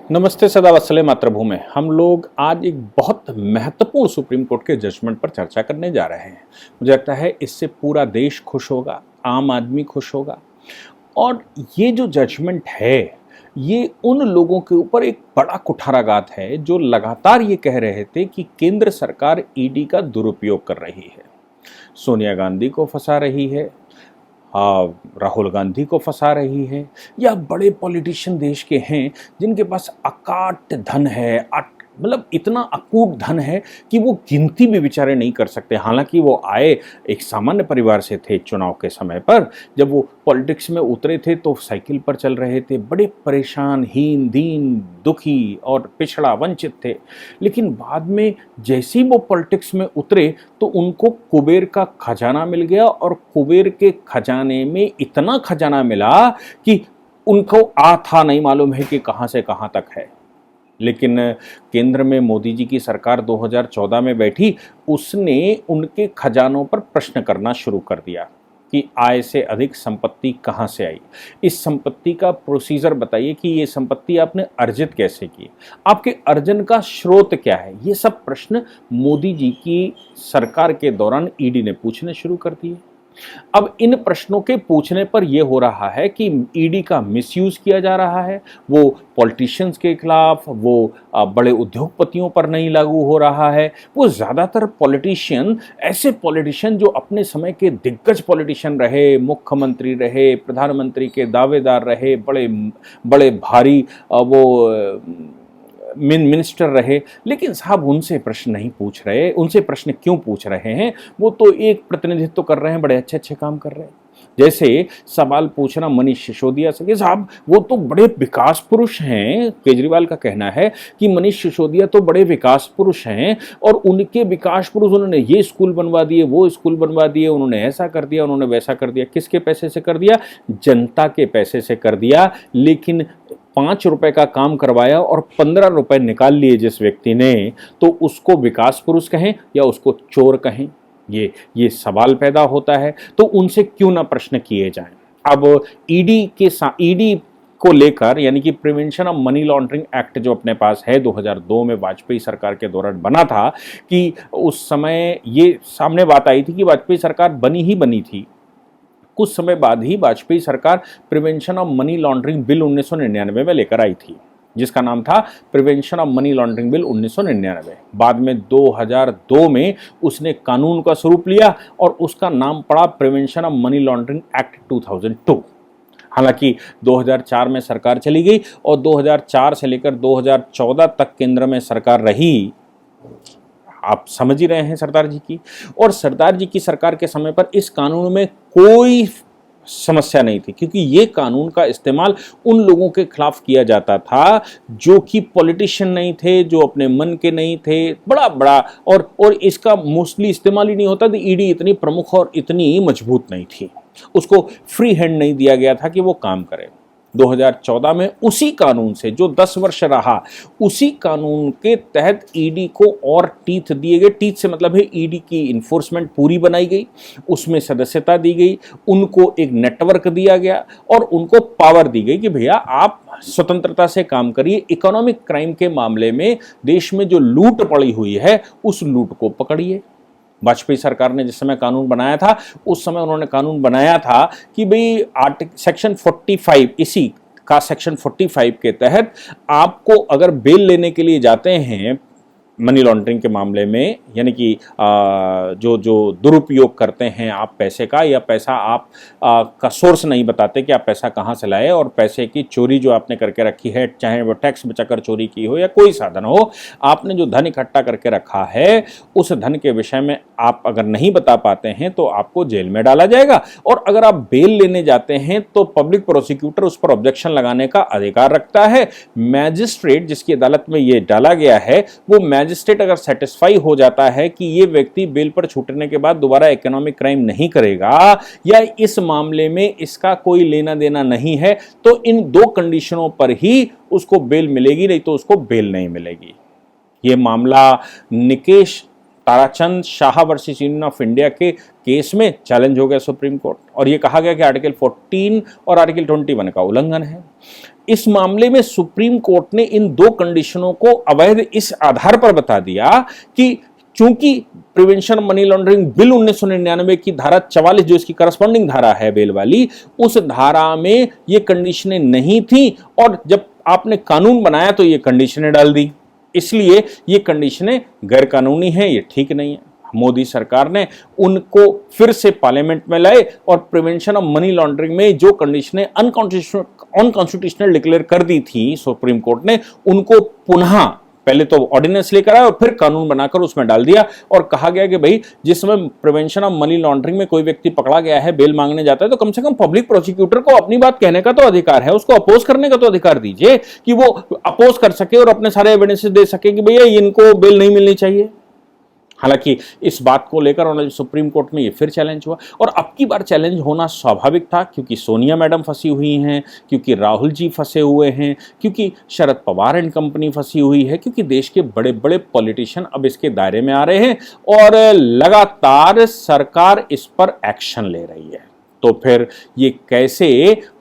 नमस्ते, सदा वत्सले मातृभूमि। हम लोग आज एक बहुत महत्वपूर्ण सुप्रीम कोर्ट के जजमेंट पर चर्चा करने जा रहे हैं। मुझे लगता है इससे पूरा देश खुश होगा, आम आदमी खुश होगा। और ये जो जजमेंट है, ये उन लोगों के ऊपर एक बड़ा कुठाराघात है जो लगातार ये कह रहे थे कि केंद्र सरकार ईडी का दुरुपयोग कर रही है, सोनिया गांधी को फंसा रही है, राहुल गांधी को फंसा रही है, या बड़े पॉलिटिशियन देश के हैं जिनके पास अकाट धन है, मतलब इतना अकूट धन है कि वो गिनती भी बेचारे नहीं कर सकते। हालांकि वो आए एक सामान्य परिवार से थे, चुनाव के समय पर जब वो पॉलिटिक्स में उतरे थे तो साइकिल पर चल रहे थे, बड़े परेशान, हीन, दीन, दुखी और पिछड़ा, वंचित थे। लेकिन बाद में जैसे ही वो पॉलिटिक्स में उतरे तो उनको कुबेर का खजाना मिल गया, और कुबेर के खजाने में इतना खजाना मिला कि उनको था नहीं मालूम है कि कहाँ से कहाँ तक है। लेकिन केंद्र में मोदी जी की सरकार 2014 में बैठी, उसने उनके खजानों पर प्रश्न करना शुरू कर दिया कि आय से अधिक संपत्ति कहाँ से आई, इस संपत्ति का प्रोसीजर बताइए कि ये संपत्ति आपने अर्जित कैसे की, आपके अर्जन का स्रोत क्या है। ये सब प्रश्न मोदी जी की सरकार के दौरान ईडी ने पूछने शुरू कर दिए। अब इन प्रश्नों के पूछने पर यह हो रहा है कि ईडी का मिसयूज किया जा रहा है, वो पॉलिटिशियंस के खिलाफ, वो बड़े उद्योगपतियों पर नहीं लागू हो रहा है। वो ज़्यादातर पॉलिटिशियन, ऐसे पॉलिटिशियन जो अपने समय के दिग्गज पॉलिटिशियन रहे, मुख्यमंत्री रहे, प्रधानमंत्री के दावेदार रहे, बड़े बड़े भारी मिनिस्टर रहे, लेकिन साहब उनसे प्रश्न नहीं पूछ रहे। उनसे प्रश्न क्यों पूछ रहे हैं? वो तो एक प्रतिनिधित्व कर रहे हैं, बड़े अच्छे अच्छे काम कर रहे हैं। जैसे सवाल पूछना मनीष सिसोदिया से कि साहब वो तो बड़े विकास पुरुष हैं। केजरीवाल का कहना है कि मनीष सिसोदिया तो बड़े विकास पुरुष हैं, और उनके विकास पुरुष, उन्होंने ये स्कूल बनवा दिए, वो स्कूल बनवा दिए, उन्होंने ऐसा कर दिया, उन्होंने वैसा कर दिया। किसके पैसे से कर दिया? जनता के पैसे से कर दिया। लेकिन 5 रुपए का काम करवाया और 15 रुपए निकाल लिए जिस व्यक्ति ने, तो उसको विकास पुरुष कहें या उसको चोर कहें? ये सवाल पैदा होता है। तो उनसे क्यों ना प्रश्न किए जाएं। अब ईडी को लेकर, यानी कि prevention of money laundering act जो अपने पास है, 2002 में वाजपेयी सरकार के दौरान बना था, कि उस समय ये सामने बात आई थी कि वाजपेयी सरकार बनी थी। कुछ समय बाद ही वाजपेयी सरकार prevention of money laundering bill 1999 में लेकर आई थी, जिसका नाम था prevention of money laundering bill 1999। बाद में 2002 में उसने कानून का स्वरूप लिया और उसका नाम पड़ा prevention of money laundering act 2002। हालांकि 2004 में सरकार चली गई और 2004 से लेकर 2014 तक केंद्र में सरकार रही। आप समझ ही रहे हैं सरदार जी की। और सरदार जी की सरकार के समय पर इस कानून में कोई समस्या नहीं थी, क्योंकि ये कानून का इस्तेमाल उन लोगों के खिलाफ किया जाता था जो कि पॉलिटिशियन नहीं थे, जो अपने मन के नहीं थे। बड़ा और इसका मोस्टली इस्तेमाल ही नहीं होता था। ईडी इतनी प्रमुख और इतनी मजबूत नहीं थी, उसको फ्री हैंड नहीं दिया गया था कि वो काम करे। 2014 में उसी कानून से, जो 10 वर्ष रहा, उसी कानून के तहत ईडी को और टीथ दिए गए। टीथ से मतलब है ईडी की इन्फोर्समेंट पूरी बनाई गई, उसमें सदस्यता दी गई, उनको एक नेटवर्क दिया गया और उनको पावर दी गई कि भैया आप स्वतंत्रता से काम करिए। इकोनॉमिक क्राइम के मामले में देश में जो लूट पड़ी हुई है, उस लूट को पकड़िए। वाजपेयी सरकार ने जिस समय कानून बनाया था, उस समय उन्होंने कानून बनाया था कि भाई सेक्शन 45, इसी का सेक्शन 45 के तहत आपको अगर बेल लेने के लिए जाते हैं मनी लॉन्ड्रिंग के मामले में, यानी कि जो दुरुपयोग करते हैं आप पैसे का, या पैसा आप का सोर्स नहीं बताते कि आप पैसा कहाँ से लाए, और पैसे की चोरी जो आपने करके रखी है, चाहे वो टैक्स बचाकर चोरी की हो या कोई साधन हो, आपने जो धन इकट्ठा करके रखा है, उस धन के विषय में आप अगर नहीं बता पाते हैं तो आपको जेल में डाला जाएगा। और अगर आप बेल लेने जाते हैं तो पब्लिक प्रोसिक्यूटर उस पर ऑब्जेक्शन लगाने का अधिकार रखता है। मैजिस्ट्रेट, जिसकी अदालत में ये डाला गया है, वो मैजिस्ट्रेट अगर सेटिस्फाई हो जाता है कि ये व्यक्ति बेल पर छूटने के बाद दोबारा इकोनॉमिक क्राइम नहीं करेगा, या इस मामले में इसका कोई लेना देना नहीं है, तो इन 2 कंडीशनों पर ही उसको बेल मिलेगी, नहीं तो उसको बेल नहीं मिलेगी। ये मामला Nikesh Tarachand Shah versus union of India के केस में चैलेंज हो गया सुप्रीम कोर्ट, और ये कहा गया कि आर्टिकल 14 और आर्टिकल 21 का उल्लंघन है। इस मामले में सुप्रीम कोर्ट ने इन दो कंडीशनों को अवैध इस आधार पर बता दिया कि चूंकि प्रिवेंशन मनी लॉन्ड्रिंग बिल 1999 की धारा 44 जो इसकी करस्पॉन्डिंग धारा है बेल वाली, उस धारा में ये कंडीशनें नहीं थी और जब आपने कानून बनाया तो ये कंडीशनें डाल दी, इसलिए ये कंडीशनें गैर कानूनी हैं, ये ठीक नहीं है। मोदी सरकार ने उनको फिर से पार्लियामेंट में लाए और प्रिवेंशन ऑफ मनी लॉन्ड्रिंग में जो कंडीशनें अनकॉन्स्टिट्यूशनल डिक्लेयर कर दी थी सुप्रीम कोर्ट ने, उनको पुनः पहले तो ऑर्डिनेंस लेकर आया और फिर कानून बनाकर उसमें डाल दिया और कहा गया कि भाई जिस समय प्रिवेंशन ऑफ मनी लॉन्ड्रिंग में कोई व्यक्ति पकड़ा गया है, बेल मांगने जाता है, तो कम से कम पब्लिक प्रोसिक्यूटर को अपनी बात कहने का तो अधिकार है, उसको अपोज करने का तो अधिकार दीजिए कि वो अपोज कर सके और अपने सारे एविडेंसेस दे सके कि भैया इनको बेल नहीं मिलनी चाहिए। हालांकि इस बात को लेकर सुप्रीम कोर्ट में ये फिर चैलेंज हुआ और अब की बार चैलेंज होना स्वाभाविक था, क्योंकि सोनिया मैडम फंसी हुई हैं, क्योंकि राहुल जी फंसे हुए हैं, क्योंकि शरद पवार एंड कंपनी फंसी हुई है, क्योंकि देश के बड़े बड़े पॉलिटिशियन अब इसके दायरे में आ रहे हैं और लगातार सरकार इस पर एक्शन ले रही है। तो फिर ये कैसे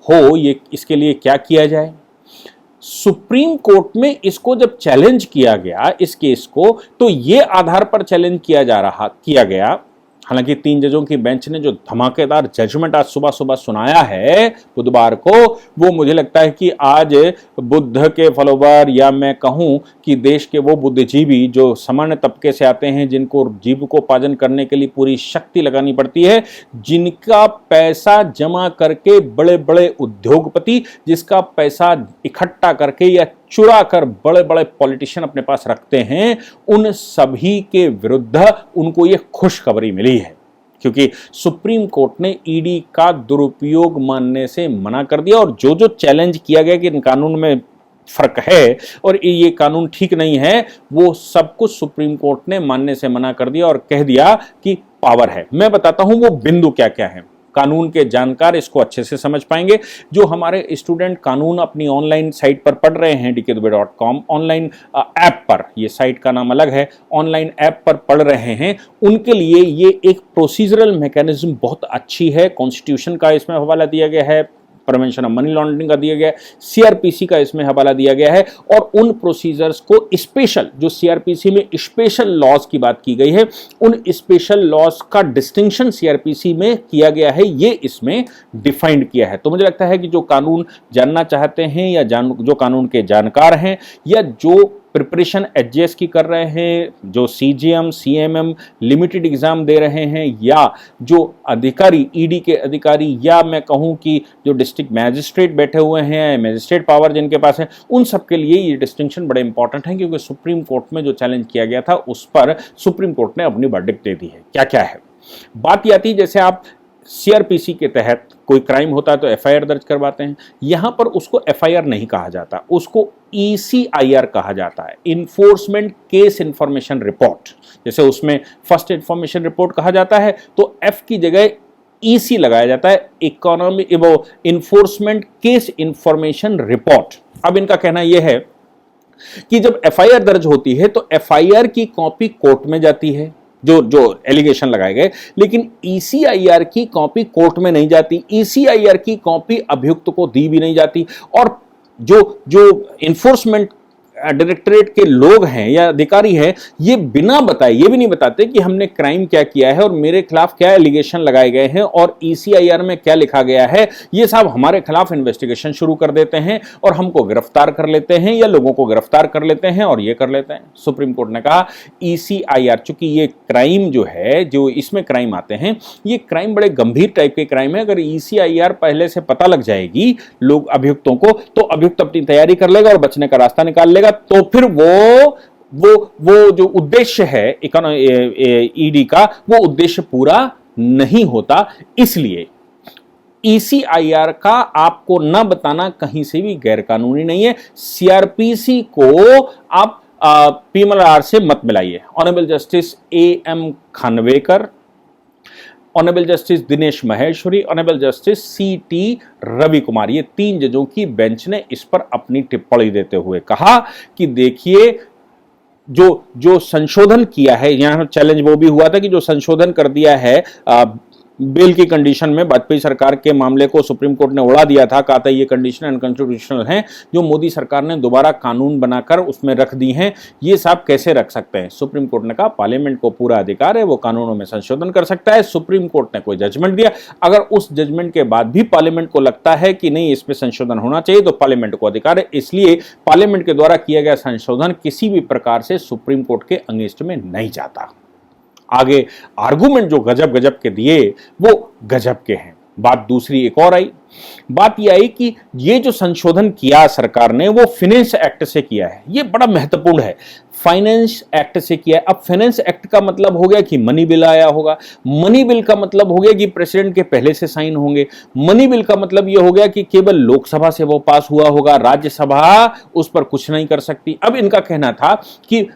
हो, ये इसके लिए क्या किया जाए? सुप्रीम कोर्ट में इसको जब चैलेंज किया गया इस केस को, तो ये आधार पर चैलेंज किया गया। हालांकि 3 जजों की बेंच ने जो धमाकेदार जजमेंट आज सुबह सुबह सुनाया है बुधवार को, वो मुझे लगता है कि आज बुद्ध के फॉलोवर या मैं कहूं कि देश के वो बुद्धिजीवी जो सामान्य तबके से आते हैं, जिनको जीविकोपार्जन करने के लिए पूरी शक्ति लगानी पड़ती है, जिनका पैसा जमा करके बड़े बड़े उद्योगपति जिसका पैसा इकट्ठा करके या चुरा कर बड़े बड़े पॉलिटिशियन अपने पास रखते हैं, उन सभी के विरुद्ध उनको यह खुशखबरी मिली है, क्योंकि सुप्रीम कोर्ट ने ईडी का दुरुपयोग मानने से मना कर दिया और जो जो चैलेंज किया गया कि इन कानून में फर्क है और ये कानून ठीक नहीं है, वो सब कुछ सुप्रीम कोर्ट ने मानने से मना कर दिया और कह दिया कि पावर है। मैं बताता हूं वो बिंदु क्या क्या है, कानून के जानकार इसको अच्छे से समझ पाएंगे। जो हमारे स्टूडेंट कानून अपनी ऑनलाइन साइट पर पढ़ रहे हैं dkdubey.com ऑनलाइन ऐप पर, ये साइट का नाम अलग है, ऑनलाइन ऐप पर पढ़ रहे हैं, उनके लिए ये एक प्रोसीजरल मैकेनिज्म बहुत अच्छी है। कॉन्स्टिट्यूशन का इसमें हवाला दिया गया है, प्रिवेंशन ऑफ मनी लॉन्ड्रिंग का दिया गया है, सीआरपीसी का इसमें हवाला दिया गया है और उन प्रोसीजर्स को स्पेशल, जो सीआरपीसी में स्पेशल लॉज की बात की गई है, उन स्पेशल लॉज का डिस्टिंक्शन सीआरपीसी में किया गया है, ये इसमें डिफाइंड किया है। तो मुझे लगता है कि जो कानून जानना चाहते हैं या जो कानून के जानकार हैं या जो प्रिपरेशन एचजीएस की कर रहे हैं, जो सीजीएम सीएमएम लिमिटेड एग्जाम दे रहे हैं, या जो अधिकारी ईडी के अधिकारी, या मैं कहूं कि जो डिस्ट्रिक्ट मैजिस्ट्रेट बैठे हुए हैं, मैजिस्ट्रेट पावर जिनके पास है, उन सब के लिए ये डिस्टिंक्शन बड़े इंपॉर्टेंट है, क्योंकि सुप्रीम कोर्ट में जो चैलेंज किया गया था उस पर सुप्रीम कोर्ट ने अपनी वर्डिक्ट दे दी है। क्या क्या है बात? ये आती है जैसे आप सीआरपीसी के तहत कोई क्राइम होता है तो एफआईआर दर्ज करवाते हैं, यहां पर उसको एफआईआर नहीं कहा जाता, उसको ईसीआईआर कहा जाता है, इन्फोर्समेंट केस इंफॉर्मेशन रिपोर्ट। जैसे उसमें फर्स्ट इंफॉर्मेशन रिपोर्ट कहा जाता है तो एफ की जगह ईसी लगाया जाता है, इकोनॉमिक वो इन्फोर्समेंट केस इंफॉर्मेशन रिपोर्ट। अब इनका कहना यह है कि जब एफआईआर दर्ज होती है तो एफआईआर की कॉपी कोर्ट में जाती है, जो एलिगेशन लगाए गए, लेकिन ईसीआईआर की कॉपी कोर्ट में नहीं जाती, ईसीआईआर की कॉपी अभियुक्त को दी भी नहीं जाती और जो इन्फोर्समेंट डायरेक्टरेट के लोग हैं या अधिकारी हैं, ये बिना बताए, ये भी नहीं बताते कि हमने क्राइम क्या किया है और मेरे खिलाफ क्या एलिगेशन लगाए गए हैं और ईसीआईआर में क्या लिखा गया है, ये साहब हमारे खिलाफ इन्वेस्टिगेशन शुरू कर देते हैं और हमको गिरफ्तार कर लेते हैं या लोगों को गिरफ्तार कर लेते हैं और ये कर लेते हैं। सुप्रीम कोर्ट ने कहा ईसीआईआर, चूंकि ये क्राइम जो है, जो इसमें क्राइम आते हैं, ये क्राइम बड़े गंभीर टाइप के क्राइम है, अगर ईसीआईआर पहले से पता लग जाएगी लोग अभियुक्तों को, तो अभियुक्त अपनी तैयारी कर लेगा और बचने का रास्ता निकाल लेगा, तो फिर वो जो उद्देश्य है ईडी का, वो उद्देश्य पूरा नहीं होता। इसलिए ईसीआईआर का आपको न बताना कहीं से भी गैर कानूनी नहीं है। सीआरपीसी को आप पीएमएलआर से मत मिलाइए। Honourable justice AM Khanwilkar, honourable justice Dinesh Maheshwari, honourable justice CT Ravi Kumar, ये 3 जजों की बेंच ने इस पर अपनी टिप्पणी देते हुए कहा कि देखिए जो संशोधन किया है, यहां चैलेंज वो भी हुआ था कि जो संशोधन कर दिया है बेल की कंडीशन में वाजपेयी सरकार के मामले को सुप्रीम कोर्ट ने उड़ा दिया था, कहा था ये कंडीशन अनकॉन्स्टिट्यूशनल हैं, जो मोदी सरकार ने दोबारा कानून बनाकर उसमें रख दी हैं, ये साहब कैसे रख सकते हैं। सुप्रीम कोर्ट ने कहा पार्लियामेंट को पूरा अधिकार है, वो कानूनों में संशोधन कर सकता है। सुप्रीम कोर्ट ने कोई जजमेंट दिया, अगर उस जजमेंट के बाद भी पार्लियामेंट को लगता है कि नहीं इस पर संशोधन होना चाहिए तो पार्लियामेंट को अधिकार है, इसलिए पार्लियामेंट के द्वारा किया गया संशोधन किसी भी प्रकार से सुप्रीम कोर्ट के अगेंस्ट में नहीं जाता। आगे आर्गुमेंट जो गजब गजब के दिए वो गजब के हैं। बात दूसरी एक और आई, बात यह आई कि ये जो संशोधन किया सरकार ने वो फाइनेंस एक्ट से किया है, ये बड़ा महत्वपूर्ण है, फाइनेंस एक्ट से किया है। अब फाइनेंस एक्ट का मतलब हो गया कि मनी बिल आया होगा, मनी बिल का मतलब हो गया कि प्रेसिडेंट के पहले से साइन होंगे, मनी बिल का मतलब यह हो गया कि केवल लोकसभा से वो पास हुआ होगा, राज्यसभा उस पर कुछ नहीं कर सकती। अब इनका कहना था कि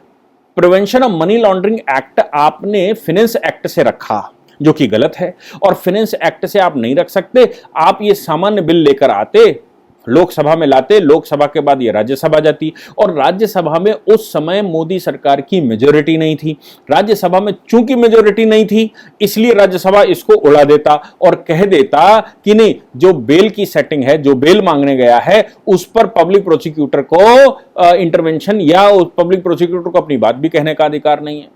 prevention of money laundering act आपने फाइनेंस एक्ट से रखा, जो कि गलत है, और फाइनेंस एक्ट से आप नहीं रख सकते। आप ये सामान्य बिल लेकर आते, लोकसभा में लाते, लोकसभा के बाद ये राज्यसभा जाती, और राज्यसभा में उस समय मोदी सरकार की मेजोरिटी नहीं थी। राज्यसभा में चूंकि मेजोरिटी नहीं थी इसलिए राज्यसभा इसको उड़ा देता और कह देता कि नहीं, जो बेल की सेटिंग है, जो बेल मांगने गया है उस पर पब्लिक प्रोसिक्यूटर को इंटरवेंशन या उस पब्लिक प्रोसिक्यूटर को अपनी बात भी कहने का अधिकार नहीं है,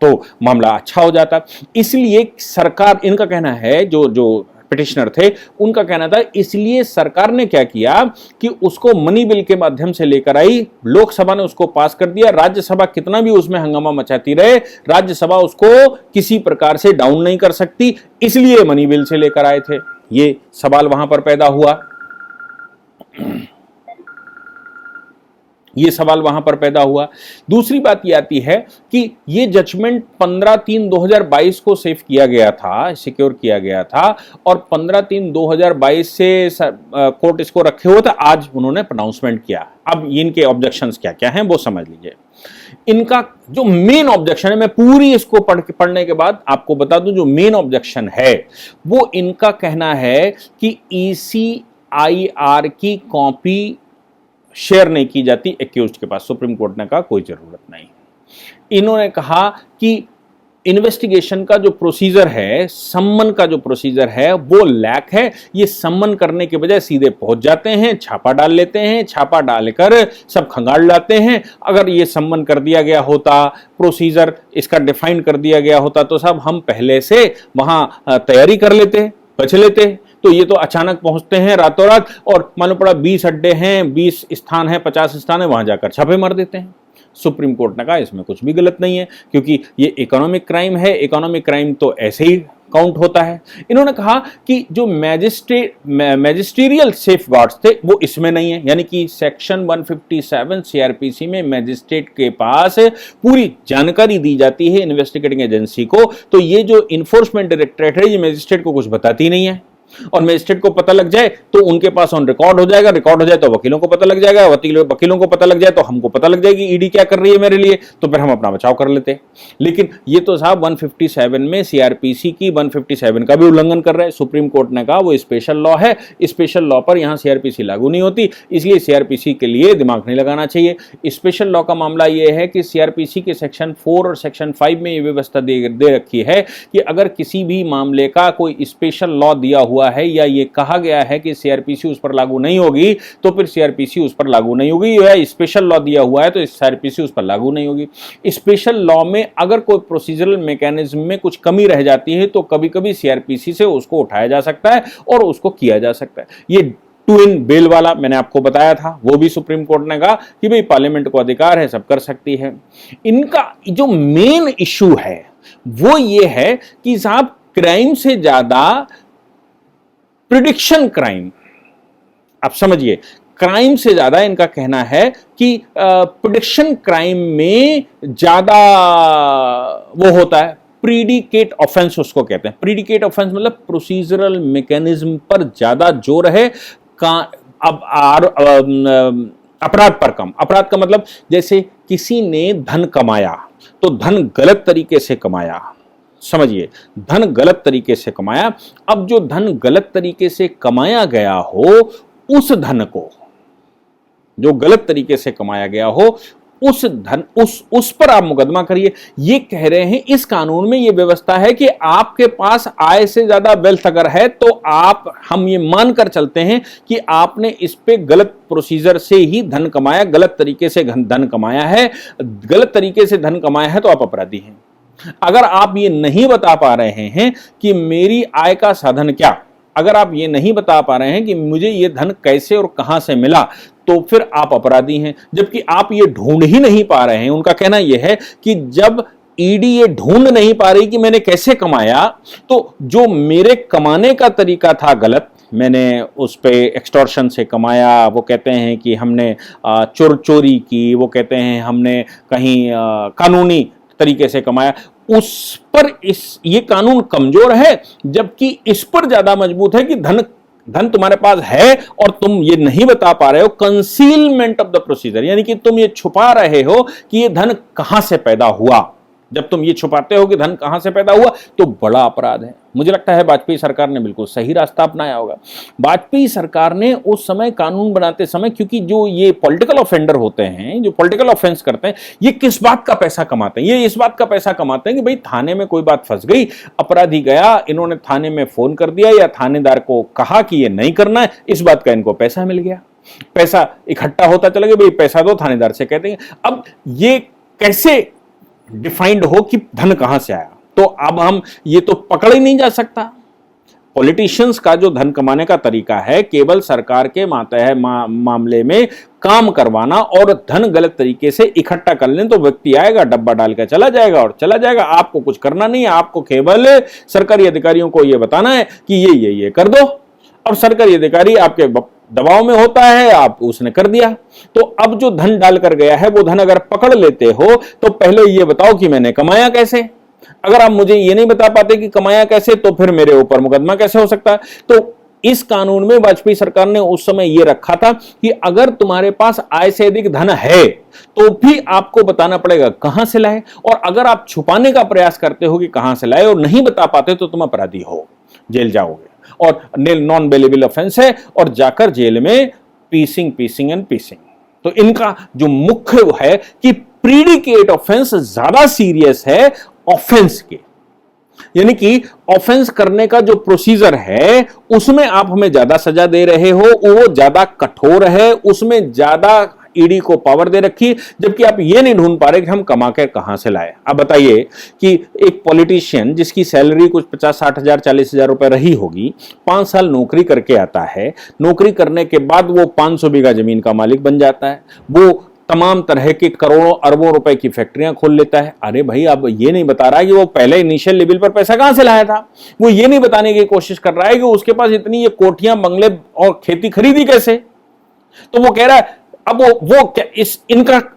तो मामला अच्छा हो जाता। इसलिए सरकार, इनका कहना है, जो पिटिशनर थे उनका कहना था, इसलिए सरकार ने क्या किया कि उसको मनी बिल के माध्यम से लेकर आई, लोकसभा ने उसको पास कर दिया, राज्यसभा कितना भी उसमें हंगामा मचाती रहे, राज्यसभा उसको किसी प्रकार से डाउन नहीं कर सकती, इसलिए मनी बिल से लेकर आए थे। ये सवाल वहां पर पैदा हुआ, ये सवाल वहां पर पैदा हुआ। दूसरी बात यह आती है कि ये जजमेंट 15/3/2022 को सेव किया गया था, सिक्योर किया गया था, और 15/3/2022 से कोर्ट इसको रखे हुए था, आज उन्होंने प्रोनाउंसमेंट किया। अब इनके ऑब्जेक्शंस क्या क्या हैं वो समझ लीजिए। इनका जो मेन ऑब्जेक्शन है, मैं पूरी इसको पढ़ने के बाद आपको बता दूं, जो मेन ऑब्जेक्शन है वो इनका कहना है कि ECIR की कॉपी शेयर नहीं की जाती एक्यूज्ड के पास। सुप्रीम कोर्ट ने कहा कोई जरूरत नहीं। इन्होंने कहा कि इन्वेस्टिगेशन का जो प्रोसीजर है, सम्मन का जो प्रोसीजर है वो लैक है, ये सम्मन करने के बजाय सीधे पहुंच जाते हैं, छापा डाल लेते हैं, छापा डालकर सब खंगाल लाते हैं। अगर ये सम्मन कर दिया गया होता, प्रोसीजर इसका डिफाइन कर दिया गया होता तो साहब हम पहले से वहां तैयारी कर लेते, बच लेते। तो ये तो अचानक पहुंचते हैं रातों रात, और मालूम पड़ा 20 अड्डे हैं, 20 स्थान है, 50 स्थान है, वहां जाकर छापे मार देते हैं। सुप्रीम कोर्ट ने कहा इसमें कुछ भी गलत नहीं है, क्योंकि ये इकोनॉमिक क्राइम है, इकोनॉमिक क्राइम तो ऐसे ही काउंट होता है। इन्होंने कहा कि जो मैजिस्ट्रियल सेफगार्ड्स थे वो इसमें नहीं है, यानी कि सेक्शन 157 CRPC में मैजिस्ट्रेट के पास पूरी जानकारी दी जाती है इन्वेस्टिगेटिंग एजेंसी को, तो ये जो इन्फोर्समेंट डायरेक्टरेट है ये मैजिस्ट्रेट को कुछ बताती नहीं है, और मैजिस्ट्रेट को पता लग जाए तो उनके पास ऑन रिकॉर्ड हो जाएगा, रिकॉर्ड हो जाए तो वकीलों को पता लग जाएगा, वकीलों को पता लग जाए तो हमको पता लग जाएगी ईडी क्या कर रही है मेरे लिए, तो फिर हम अपना बचाव कर लेते। लेकिन ये तो साहब 157 में CRPC की 157 का भी उल्लंघन कर रहे हैं। सुप्रीम कोर्ट ने कहा वो स्पेशल लॉ है, स्पेशल लॉ पर यहां CRPC लागू नहीं होती, इसलिए CRPC के लिए दिमाग नहीं लगाना चाहिए। स्पेशल लॉ का मामला यह है कि CRPC के सेक्शन 4 और सेक्शन 5 में यह व्यवस्था दे रखी है कि अगर किसी भी मामले का कोई स्पेशल लॉ दिया हुआ है या ये कहा गया है कि CRPC उस पर लागू नहीं होगी, तो फिर CRPC उस पर लागू नहीं होगी, या स्पेशल लॉ दिया हुआ है तो CRPC उस पर लागू नहीं होगी। स्पेशल लॉ में अगर कोई प्रोसीजरल मैकेनिज्म में कुछ कमी रह जाती है तो कभी कभी CRPC से उसको उठाया जा सकता है और उसको किया जा सकता है। ये ट्विन बेल वाला मैंने आपको बताया था, वो भी सुप्रीम कोर्ट ने कहा कि भाई पार्लियामेंट को अधिकार है, सब कर सकती है। इनका जो मेन इश्यू है वो ये है कि साहब क्राइम से ज्यादा प्रिडिक्शन क्राइम, आप समझिए, क्राइम से ज्यादा इनका कहना है कि प्रिडिक्शन क्राइम में ज्यादा वो होता है, प्रीडिकेट ऑफेंस उसको कहते हैं। प्रीडिकेट ऑफेंस मतलब प्रोसीजरल मैकेनिज्म पर ज्यादा जोर है, अपराध पर कम। अपराध का मतलब जैसे किसी ने धन कमाया तो धन गलत तरीके से कमाया, समझिए, धन गलत तरीके से कमाया। अब जो धन गलत तरीके से कमाया गया हो, उस धन को, जो गलत तरीके से कमाया गया हो, उस पर आप मुकदमा करिए। ये कह रहे हैं इस कानून में ये व्यवस्था है कि आपके पास आय से ज्यादा वेल्थ अगर है तो हम ये मानकर चलते हैं कि आपने इस पे गलत प्रोसीजर से ही धन कमाया, गलत तरीके से धन कमाया है, गलत तरीके से धन कमाया है तो आप अपराधी हैं। अगर आप ये नहीं बता पा रहे हैं कि मेरी आय का साधन क्या, अगर आप ये नहीं बता पा रहे हैं कि मुझे ये धन कैसे और कहां से मिला, तो फिर आप अपराधी हैं। जबकि आप ये ढूंढ ही नहीं पा रहे हैं। उनका कहना यह है कि जब ईडी ये ढूंढ नहीं पा रही कि मैंने कैसे कमाया, तो जो मेरे कमाने का तरीका था गलत, मैंने उस पे एक्सटॉर्शन से कमाया, वो कहते हैं कि हमने चोरी की, वो कहते हैं हमने कहीं कानूनी तरीके से कमाया, उस पर ये कानून कमजोर है। जबकि इस पर ज्यादा मजबूत है कि धन तुम्हारे पास है और तुम ये नहीं बता पा रहे हो, कंसीलमेंट ऑफ द प्रोसीजर, यानी कि तुम ये छुपा रहे हो कि ये धन कहां से पैदा हुआ। जब तुम ये छुपाते हो कि धन कहां से पैदा हुआ तो बड़ा अपराध है। मुझे लगता है वाजपेयी सरकार ने बिल्कुल सही रास्ता अपनाया होगा। वाजपेयी सरकार ने उस समय कानून बनाते समय, क्योंकि जो ये पॉलिटिकल ऑफेंडर होते हैं, जो पॉलिटिकल ऑफेंस करते हैं, ये किस बात का पैसा कमाते हैं? ये इस बात का पैसा कमाते हैं कि भाई थाने में कोई बात फंस गई, अपराधी गया, इन्होंने थाने में फोन कर दिया या थानेदार को कहा कि ये नहीं करना है, इस बात का इनको पैसा मिल गया, पैसा इकट्ठा होता चला गया, भाई पैसा दो, थानेदार से कहते हैं। अब ये कैसे डिफाइंड हो कि धन कहां से आया? तो अब हम ये तो पकड़ ही नहीं जा सकता। पॉलिटिशियंस का जो धन कमाने का तरीका है, केवल सरकार के मामले में काम करवाना और धन गलत तरीके से इकट्ठा कर लें, तो व्यक्ति आएगा, डब्बा डाल के चला जाएगा और चला जाएगा। आपको कुछ करना नहीं है, आपको केवल सरकारी अधिकारियों को यह बताना है कि ये कर दो, और सरकारी अधिकारी आपके दबाव में होता है, आप उसने कर दिया। तो अब जो धन डाल कर गया है, वो धन अगर पकड़ लेते हो तो पहले ये बताओ कि मैंने कमाया कैसे। अगर आप मुझे ये नहीं बता पाते कि कमाया कैसे, तो फिर मेरे ऊपर मुकदमा कैसे हो सकता है? तो इस कानून में वाजपेयी सरकार ने उस समय यह रखा था कि अगर तुम्हारे पास आय से अधिक धन है तो भी आपको बताना पड़ेगा कहां से लाए, और अगर आप छुपाने का प्रयास करते हो कि कहां से लाए और नहीं बता पाते तो तुम अपराधी हो, जेल जाओगे, और नॉन बेलेबल ऑफेंस है, और जाकर जेल में पीसिंग एंड पीसिंग। तो इनका जो मुख्य है कि प्रीडिकेट ऑफेंस ज्यादा सीरियस है ऑफेंस के, यानी कि ऑफेंस करने का जो प्रोसीजर है उसमें आप हमें ज्यादा सजा दे रहे हो, वो ज्यादा कठोर है, उसमें ज्यादा ईडी को पावर दे रखी, जबकि आप ये नहीं ढूंढ पा रहे कि हम कमा कर कहां से लाए। अब बताइए कि एक पॉलिटिशियन जिसकी सैलरी कुछ 50-60 हजार 40 हजार रुपए रही होगी, 5 साल नौकरी करके आता है, नौकरी करने के बाद वो 500 बीघा जमीन का मालिक बन जाता है, वो तमाम तरह के करोड़ों अरबों रुपए की फैक्ट्रियां खोल लेता है। अरे भाई, अब ये नहीं बता रहा है कि वो पहले इनिशियल लेवल पर पैसा कहां से लाया था, वो ये नहीं बताने की कोशिश कर रहा है कि उसके पास इतनी ये कोठियां, बंगले और खेती खरीदी कैसे। तो वो कह रहा है, अब वो क्या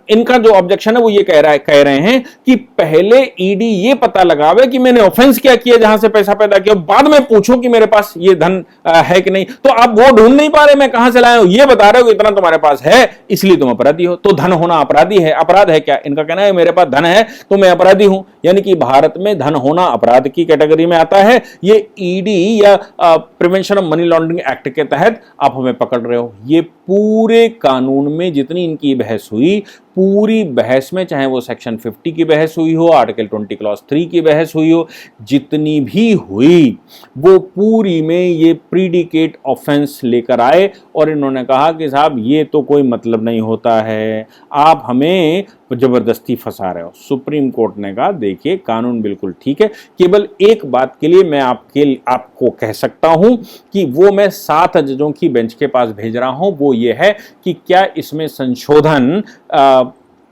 इनका जो ऑब्जेक्शन है वो ये कह रहे हैं कि पहले ईडी ये पता लगावे कि मैंने ऑफेंस क्या किया जहां से पैसा पैदा किया, बाद में पूछो कि मेरे पास ये धन है कि नहीं। तो आप वो ढूंढ नहीं पा रहे मैं कहां से लाया हूं, ये बता रहे हो कि इतना तुम्हारे पास है इसलिए तुम अपराधी हो। तो धन होना अपराधी है, अपराध है क्या? इनका कहना है मेरे पास धन है तो मैं अपराधी हूं, यानी कि भारत में धन होना अपराध की कैटेगरी में आता है। ये ईडी या prevention of money laundering act के तहत आप हमें पकड़ रहे हो। ये पूरे कानून में जितनी इनकी बहस हुई, पूरी बहस में, चाहे वो सेक्शन 50 की बहस हुई हो, आर्टिकल 20 क्लॉज 3 की बहस हुई हो, जितनी भी हुई वो पूरी में ये प्रीडिकेट ऑफेंस लेकर आए और इन्होंने कहा कि साहब ये तो कोई मतलब नहीं होता है, आप हमें जबरदस्ती फंसा रहे हो। सुप्रीम कोर्ट ने कहा देखिए कानून बिल्कुल ठीक है, केवल एक बात के लिए मैं आपको कह सकता हूं कि वो मैं 7 जजों की बेंच के पास भेज रहा हूं, वो ये है कि क्या इसमें संशोधन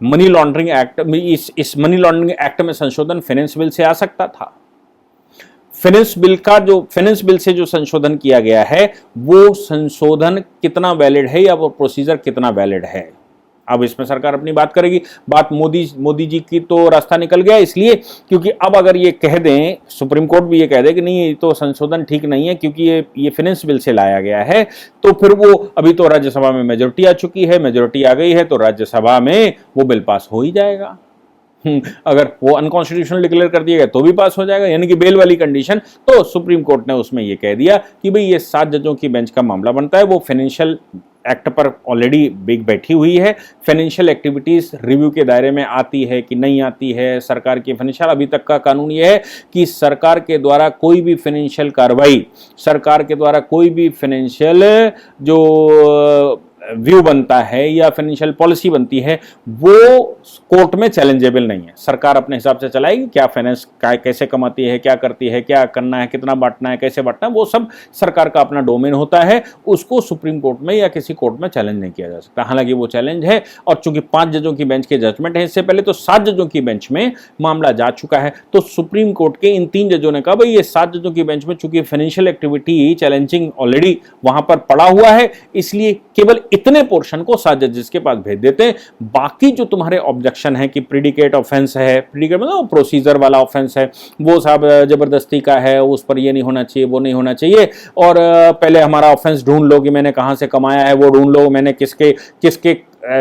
मनी लॉन्ड्रिंग एक्ट, इस मनी लॉन्ड्रिंग एक्ट में संशोधन फाइनेंस बिल से आ सकता था। फाइनेंस बिल से जो संशोधन किया गया है वो संशोधन कितना वैलिड है या वो प्रोसीजर कितना वैलिड है, अब इसमें सरकार अपनी बात करेगी। बात मोदी जी की तो रास्ता निकल गया, इसलिए क्योंकि अब अगर ये कह दें, सुप्रीम कोर्ट भी ये कह दे कि नहीं ये तो संशोधन ठीक नहीं है क्योंकि ये फाइनेंस बिल से लाया गया है, तो फिर वो अभी तो राज्यसभा में मेजोरिटी आ चुकी है, मेजोरिटी आ गई है तो राज्यसभा में वो बिल पास हो ही जाएगा। अगर वो अनकॉन्स्टिट्यूशनल डिक्लेयर कर दिया गया तो भी पास हो जाएगा, यानी कि बेल वाली कंडीशन। तो सुप्रीम कोर्ट ने उसमें ये कह दिया कि भाई ये 7 जजों की बेंच का मामला बनता है, वो फाइनेंशियल एक्ट पर ऑलरेडी बिग बैठी हुई है। फाइनेंशियल एक्टिविटीज रिव्यू के दायरे में आती है कि नहीं आती है सरकार की फाइनेंशियल, अभी तक का कानून यह है कि सरकार के द्वारा कोई भी फाइनेंशियल कार्रवाई, सरकार के द्वारा कोई भी फाइनेंशियल जो व्यू बनता है या फाइनेंशियल पॉलिसी बनती है वो कोर्ट में चैलेंजेबल नहीं है। सरकार अपने हिसाब से चलाएगी, क्या फाइनेंस कैसे कमाती है, क्या करती है, क्या करना है, कितना बांटना है, कैसे बांटना है, वो सब सरकार का अपना डोमेन होता है। उसको सुप्रीम कोर्ट में या किसी कोर्ट में चैलेंज नहीं किया जा सकता। हालांकि वो चैलेंज है, और चूंकि 5 जजों की बेंच के जजमेंट है, इससे पहले तो 7 जजों की बेंच में मामला जा चुका है। तो सुप्रीम कोर्ट के इन 3 जजों ने कहा भाई ये 7 जजों की बेंच में चूंकि फाइनेंशियल एक्टिविटी चैलेंजिंग ऑलरेडी वहां पर पड़ा हुआ है, इसलिए केवल इतने पोर्शन को 7 जजेस के पास भेज देते हैं। बाकी जो तुम्हारे ऑब्जेक्शन है कि प्रीडिकेट ऑफेंस है, प्रीडिकेट मतलब प्रोसीजर वाला ऑफेंस है, वो साहब जबरदस्ती का है, उस पर ये नहीं होना चाहिए, वो नहीं होना चाहिए, और पहले हमारा ऑफेंस ढूंढ लो कि मैंने कहां से कमाया है, वो ढूंढ लो, मैंने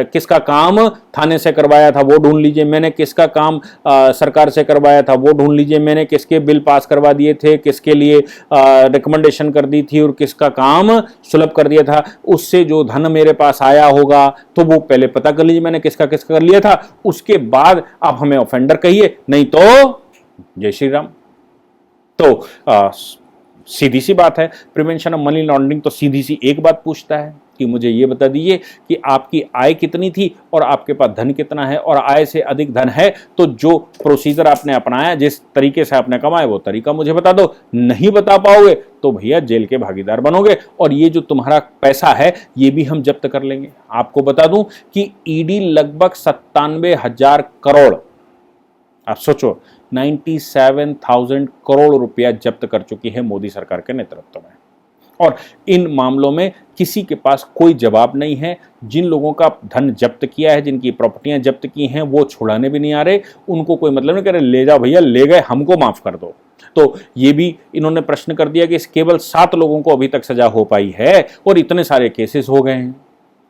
किसका काम थाने से करवाया था वो ढूंढ लीजिए, मैंने किसका काम सरकार से करवाया था वो ढूंढ लीजिए, मैंने किसके बिल पास करवा दिए थे, किसके लिए रिकमेंडेशन कर दी थी और किसका काम सुलभ कर दिया था, उससे जो धन मेरे पास आया होगा तो वो पहले पता कर लीजिए मैंने किसका किसका कर लिया था, उसके बाद आप हमें ऑफेंडर कहिए, नहीं तो जय श्री राम। तो सीधी सी बात है, प्रिवेंशन ऑफ मनी लॉन्ड्रिंग तो सीधी सी एक बात पूछता है कि मुझे ये बता दीजिए कि आपकी आय कितनी थी और आपके पास धन कितना है, और आय से अधिक धन है तो जो प्रोसीजर आपने अपनाया, जिस तरीके से आपने कमाया, वो तरीका मुझे बता दो। नहीं बता पाओगे तो भैया जेल के भागीदार बनोगे, और ये जो तुम्हारा पैसा है ये भी हम जब्त कर लेंगे। आपको बता दूं कि ईडी लगभग 97,000 करोड़, आप सोचो 97,000 करोड़ रुपया जब्त कर चुकी है मोदी सरकार के नेतृत्व में, और इन मामलों में किसी के पास कोई जवाब नहीं है। जिन लोगों का धन जब्त किया है, जिनकी प्रॉपर्टियां जब्त की हैं, वो छुड़ाने भी नहीं आ रहे, उनको कोई मतलब नहीं कह रहे ले जाओ भैया, ले गए, हमको माफ कर दो। तो ये भी इन्होंने प्रश्न कर दिया कि केवल 7 लोगों को अभी तक सजा हो पाई है और इतने सारे केसेस हो गए हैं।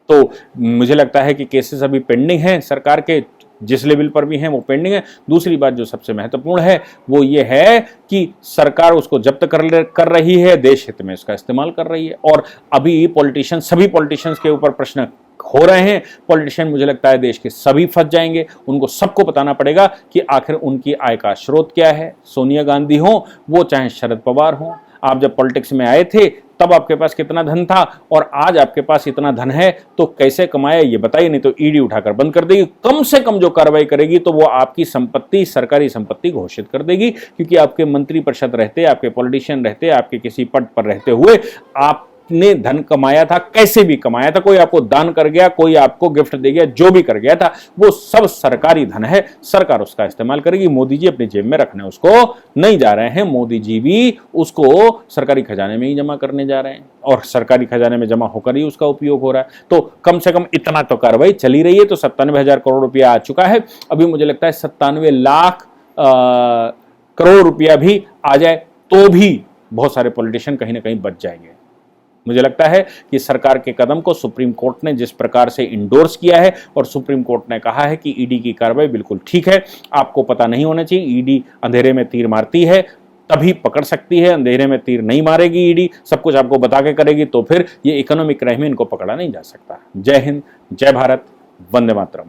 तो मुझे लगता है कि केसेस अभी पेंडिंग हैं, सरकार के जिस लेवल पर भी हैं वो पेंडिंग है। दूसरी बात जो सबसे महत्वपूर्ण है वो ये है कि सरकार उसको जब्त कर रही है, देश हित में इसका इस्तेमाल कर रही है, और अभी सभी पॉलिटिशियंस के ऊपर प्रश्न हो रहे हैं। पॉलिटिशियन मुझे लगता है देश के सभी फंस जाएंगे, उनको सबको बताना पड़ेगा कि आखिर उनकी आय का स्रोत क्या है। सोनिया गांधी हो, वो चाहे शरद पवार हो, आप जब पॉलिटिक्स में आए थे तब आपके पास कितना धन था और आज आपके पास इतना धन है तो कैसे कमाया ये बताइए, नहीं तो ईडी उठाकर बंद कर देगी। कम से कम जो कार्रवाई करेगी तो वो आपकी संपत्ति, सरकारी संपत्ति घोषित कर देगी, क्योंकि आपके मंत्री परिषद रहते, आपके पॉलिटिशियन रहते, आपके किसी पद पर रहते हुए आपने धन कमाया था, कैसे भी कमाया था, कोई आपको दान कर गया, कोई आपको गिफ्ट दे गया, जो भी कर गया था, वो सब सरकारी धन है, सरकार उसका इस्तेमाल करेगी। मोदी जी अपनी जेब में रखने उसको नहीं जा रहे हैं, मोदी जी भी उसको सरकारी खजाने में ही जमा करने जा रहे हैं, और सरकारी खजाने में जमा होकर ही उसका उपयोग हो रहा है। तो कम से कम इतना तो कार्रवाई चली रही है। तो 97,000 करोड़ रुपया आ चुका है, अभी मुझे लगता है 97 लाख करोड़ रुपया भी आ जाए तो भी बहुत सारे पॉलिटिशियन कहीं ना कहीं बच जाएंगे। मुझे लगता है कि सरकार के कदम को सुप्रीम कोर्ट ने जिस प्रकार से इंडोर्स किया है, और सुप्रीम कोर्ट ने कहा है कि ईडी की कार्रवाई बिल्कुल ठीक है, आपको पता नहीं होना चाहिए, ईडी अंधेरे में तीर मारती है तभी पकड़ सकती है, अंधेरे में तीर नहीं मारेगी ईडी, सब कुछ आपको बता के करेगी, तो फिर ये इकोनॉमिक क्राइम में इनको पकड़ा नहीं जा सकता। जय हिंद, जय भारत, वंदे मातरम।